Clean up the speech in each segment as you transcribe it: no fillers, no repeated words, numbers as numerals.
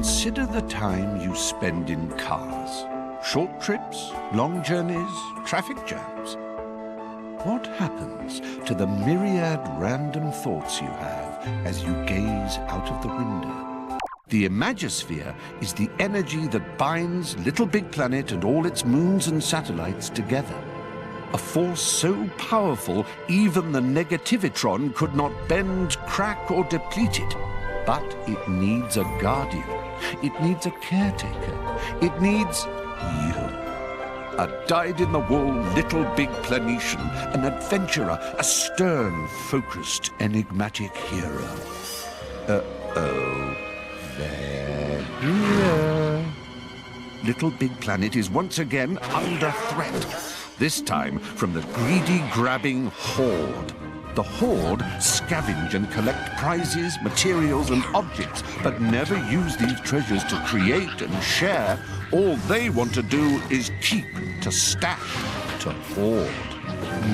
Consider the time you spend in cars. Short trips, long journeys, traffic jams. What happens to the myriad random thoughts you have as you gaze out of the window? The Imagisphere is the energy that binds Little Big Planet and all its moons and satellites together. A force so powerful even the negativitron could not bend, crack, or deplete it. But it needs a guardian. It needs a caretaker. It needs you. A dyed-in-the-wool Little Big Planetian, an adventurer, a stern, focused, enigmatic hero. Uh-oh. They're here. Little Big Planet is once again under threat. This time from the greedy, grabbing Horde. The Horde scavenge and collect prizes, materials, and objects, but never use these treasures to create and share. All they want to do is keep, to stash, to hoard.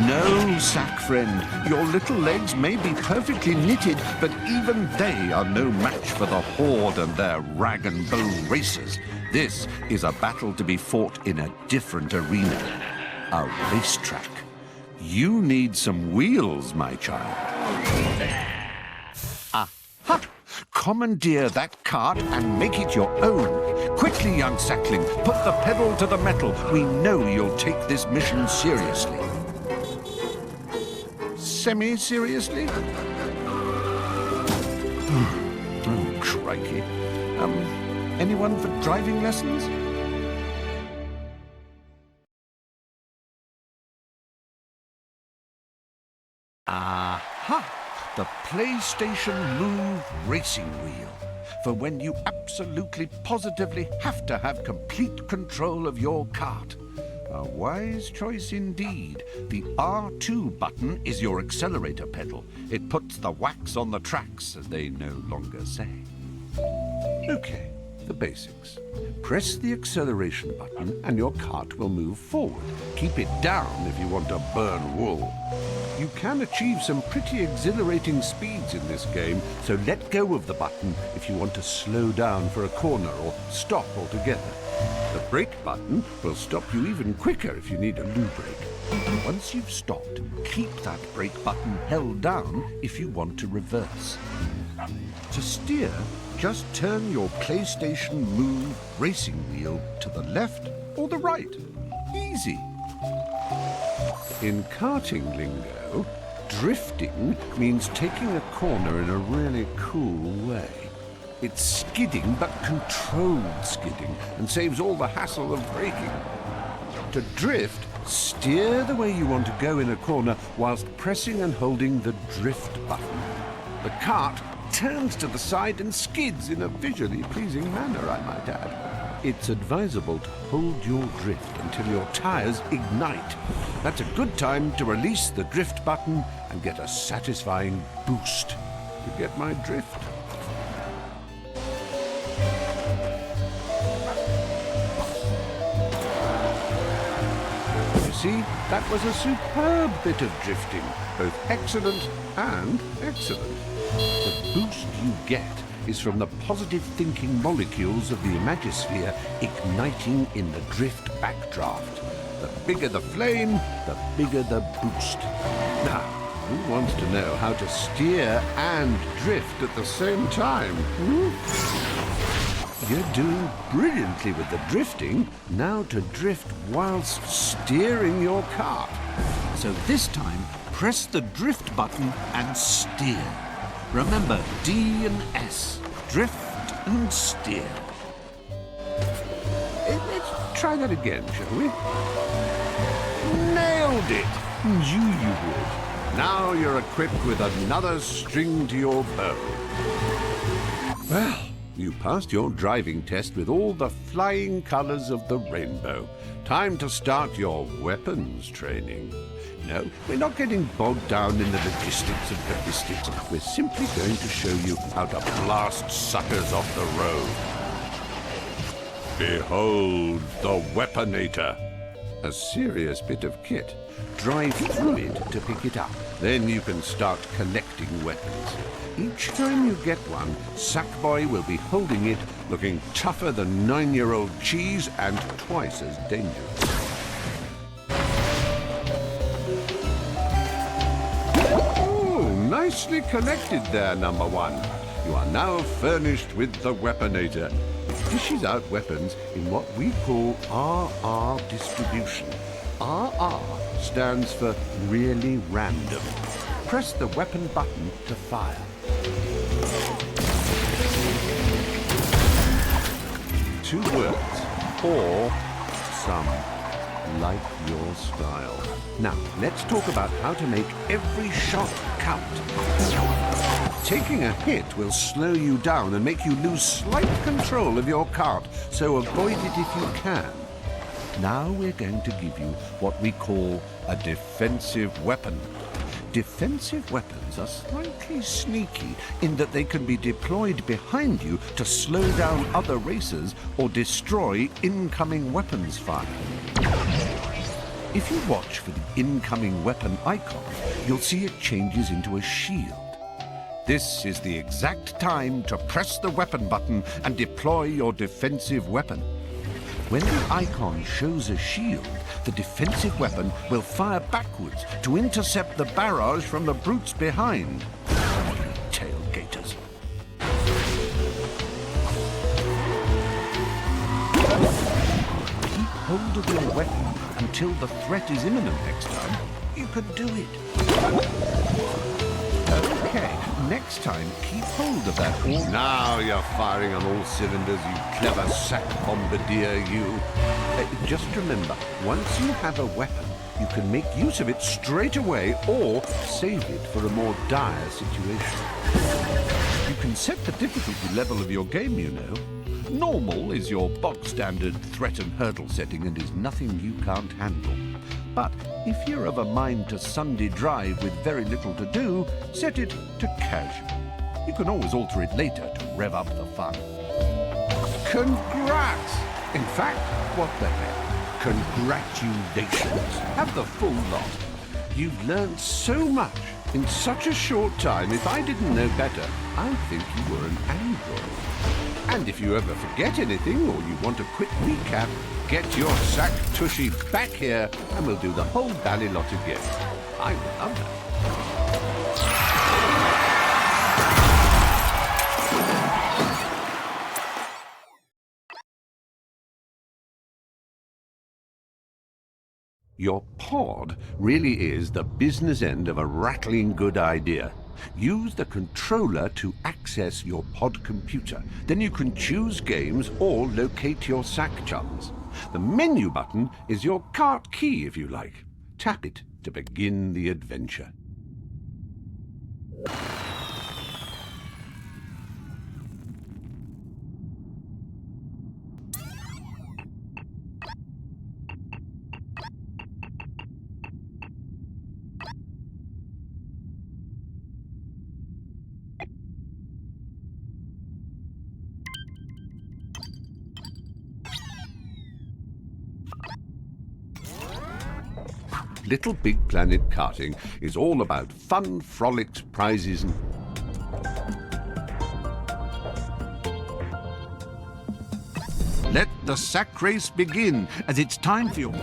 No, sack friend, your little legs may be perfectly knitted, but even they are no match for the Horde and their rag and bone racers. This is a battle to be fought in a different arena. A racetrack. You need some wheels, my child. Aha! Commandeer that cart and make it your own. Quickly, young sackling, put the pedal to the metal. We know you'll take this mission seriously. Semi-seriously? Oh, crikey. Anyone for driving lessons? Aha! The PlayStation Move racing wheel. For when you absolutely positively have to have complete control of your kart. A wise choice indeed. The R2 button is your accelerator pedal. It puts the wax on the tracks, as they no longer say. Okay, the basics. Press the acceleration button and your kart will move forward. Keep it down if you want to burn wool. You can achieve some pretty exhilarating speeds in this game, so let go of the button if you want to slow down for a corner or stop altogether. The brake button will stop you even quicker if you need a loo break. Once you've stopped, keep that brake button held down if you want to reverse. To steer, just turn your PlayStation Move racing wheel to the left or the right. Easy. In karting lingo, drifting means taking a corner in a really cool way. It's skidding, but controlled skidding, and saves all the hassle of braking. To drift, steer the way you want to go in a corner whilst pressing and holding the drift button. The kart turns to the side and skids in a visually pleasing manner, I might add. It's advisable to hold your drift until your tires ignite. That's a good time to release the drift button and get a satisfying boost. You get my drift? You see, that was a superb bit of drifting, both excellent and excellent. The boost you get is from the positive thinking molecules of the Imagisphere igniting in the drift backdraft. The bigger the flame, the bigger the boost. Now, who wants to know how to steer and drift at the same time? You're doing brilliantly with the drifting. Now to drift whilst steering your kart. So this time, press the drift button and steer. Remember, D and S. Drift and steer. Let's try that again, shall we? Nailed it! You would. Now you're equipped with another string to your bow. Well, you passed your driving test with all the flying colors of the rainbow. Time to start your weapons training. No, we're not getting bogged down in the logistics of ballistics. We're simply going to show you how to blast suckers off the road. Behold the Weaponator. A serious bit of kit. Drive through it to pick it up. Then you can start collecting weapons. Each time you get one, Sackboy will be holding it, looking tougher than 9-year-old cheese and twice as dangerous. Oh, nicely collected there, number one. You are now furnished with the Weaponator. It dishes out weapons in what we call RR distribution. RR stands for really random. Press the weapon button to fire. Two words, or some, like your style. Now, let's talk about how to make every shot count. Taking a hit will slow you down and make you lose slight control of your kart, so avoid it if you can. Now we're going to give you what we call a defensive weapon. Defensive weapons are slightly sneaky in that they can be deployed behind you to slow down other racers or destroy incoming weapons fire. If you watch for the incoming weapon icon, you'll see it changes into a shield. This is the exact time to press the weapon button and deploy your defensive weapon. When the icon shows a shield, the defensive weapon will fire backwards to intercept the barrage from the brutes behind. Tailgaters. Keep hold of your weapon until the threat is imminent next time. You can do it. Okay, next time keep hold of that all... Now you're firing on all cylinders, you clever sack bombardier, you. Just remember, once you have a weapon, you can make use of it straight away or save it for a more dire situation. You can set the difficulty level of your game, you know. Normal is your bog-standard threat and hurdle setting and is nothing you can't handle. But if you're of a mind to Sunday drive with very little to do, set it to casual. You can always alter it later to rev up the fun. Congrats! In fact, what the heck? Congratulations! Have the full lot. You've learned so much in such a short time. If I didn't know better, I'd think you were an android. And if you ever forget anything or you want a quick recap, get your sack tushy back here and we'll do the whole bally lot again. I would love that. Your pod really is the business end of a rattling good idea. Use the controller to access your pod computer. Then you can choose games or locate your sack chums. The menu button is your kart key, if you like. Tap it to begin the adventure. LittleBigPlanet Karting is all about fun, frolics, prizes and... Let the sack race begin, as it's time for your...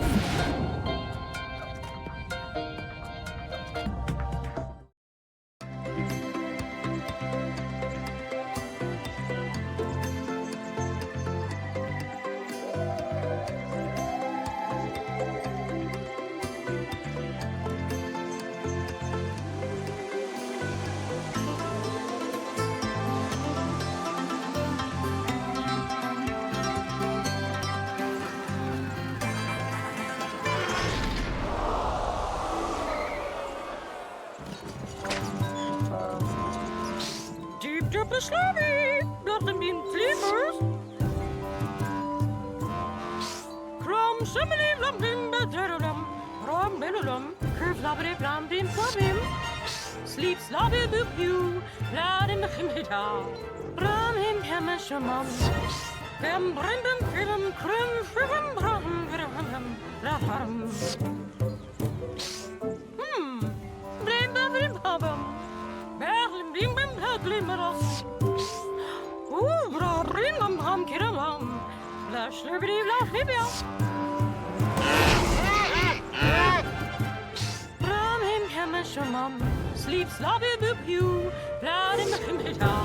Jump a slurry, nothing in flavors. Crom, somebody lumping, badadum, rom, belulum, curve labby, blambing, flabim. Sleep, slobby, boop, you, lad in the himita. Ram him, hamashamum. Gam, brandum, film, crum, frivam, bram, virham, raham. bim bim glimmeros. Ooh, bra rin lam ham kiramam. Bla slurpity bla flibia. Ram him hemeshamam. Sleep slobby boop you. Bla in the himmeta.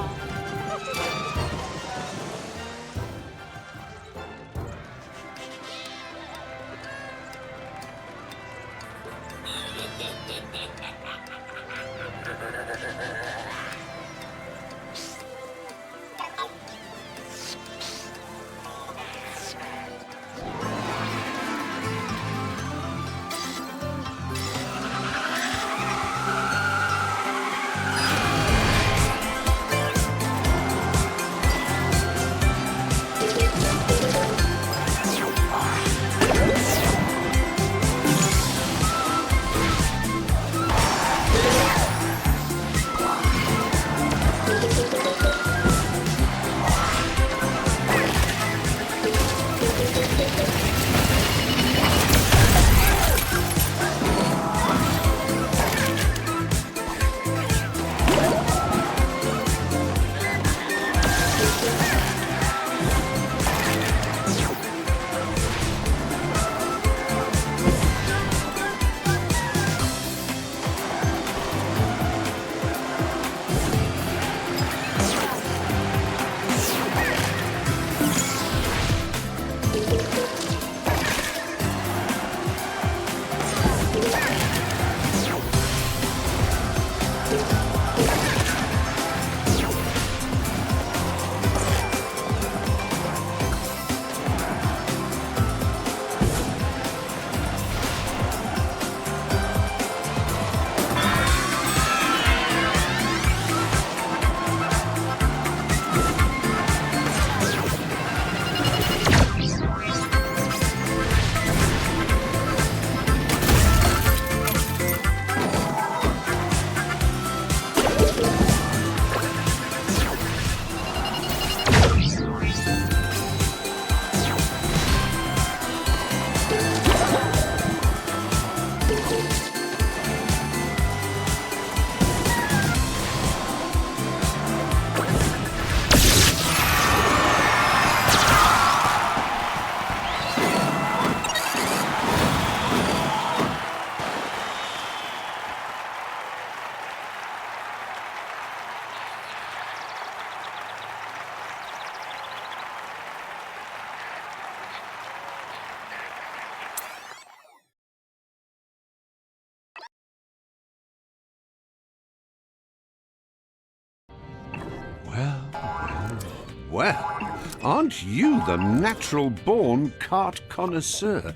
Well, aren't you the natural-born kart connoisseur?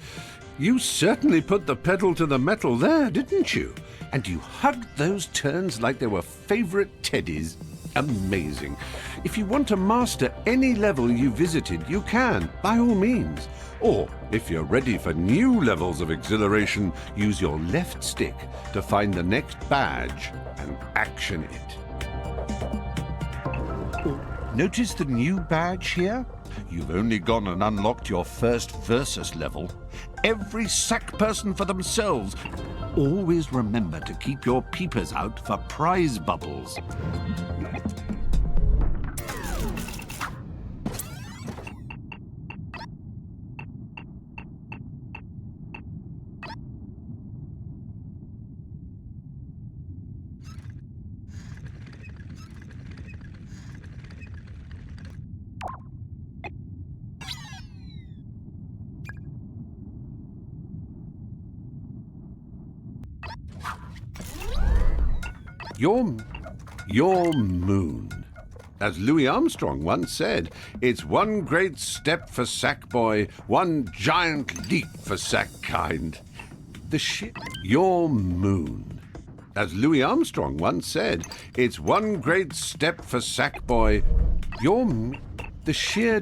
You certainly put the pedal to the metal there, didn't you? And you hugged those turns like they were favorite teddies. Amazing. If you want to master any level you visited, you can, by all means. Or, if you're ready for new levels of exhilaration, use your left stick to find the next badge and action it. Notice the new badge here? You've only gone and unlocked your first Versus level. Every sack person for themselves. Always remember to keep your peepers out for prize bubbles. Your moon. As Louis Armstrong once said, it's one great step for Sackboy, one giant leap for Sackkind. Your moon. As Louis Armstrong once said, it's one great step for Sackboy, the sheer